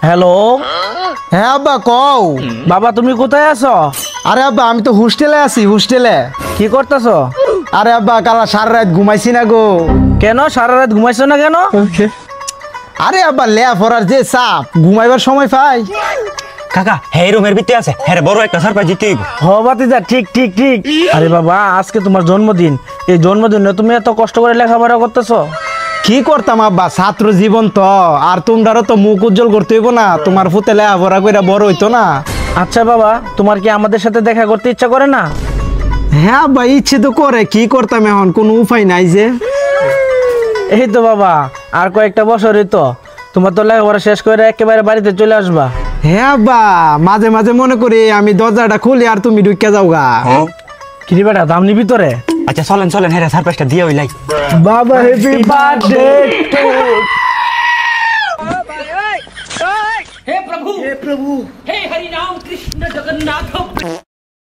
Hello. হ্যাঁ আব্বা কও। বাবা তুমি কোথায় আছো? আরে আব্বা আমি তো হোস্টেলে আছি, হোস্টেলে। কি করতেছো? আরে আব্বা কাল সারা রাত ঘুমাইছি না গো। কেন সারা রাত ঘুমাইছো না কেন? আরে আব্বা লেয়া পড়ার যে চাপ, ঘুমাইবার সময় পাই। কাকা হ্যাঁ রুমের ভিতরে আছে, হ্যাঁ বড় একটা সারপ্রাইজ দিতে হইব। হ বাতিজা, ঠিক ঠিক ঠিক। আরে বাবা আজকে তোমার জন্মদিন, এই জন্মদিনে তুমি এত কষ্ট করে লেখাপড়া করতেছো। কি করতাম আব্বা, ছাত্র জীবন তো, আর তোমরারও তো মুখ উজ্জ্বল করতে হইব না, তোমার ফুতে লেখাপড়া কইরা বড় হইতো না। আচ্ছা বাবা, তোমার কি আমাদের সাথে দেখা করতে ইচ্ছা করে না? হ্যাঁ আব্বা ইচ্ছে তো করে, কি করতাম এখন, কোনো উপায় নাই যে। এই তো বাবা আর কয়েকটা বছরই তো, তোমার তো লেখাপড়া শেষ করে একেবারে বাড়িতে চলে আসবা। হ্যাঁ আব্বা মাঝে মাঝে মনে করি আমি দরজাটা খুলি আর তুমি ঢুকে যাও গা। কিরে বেটা দাম নিবি তোরে? আচ্ছা চলেন চলেন, হ্যাঁ সারপ্রাইজটা দিয়ে হইলাই। বাবা হ্যাপি বার্থডে। हे प्रभु हे हरि राम कृष्ण जगन्नाथ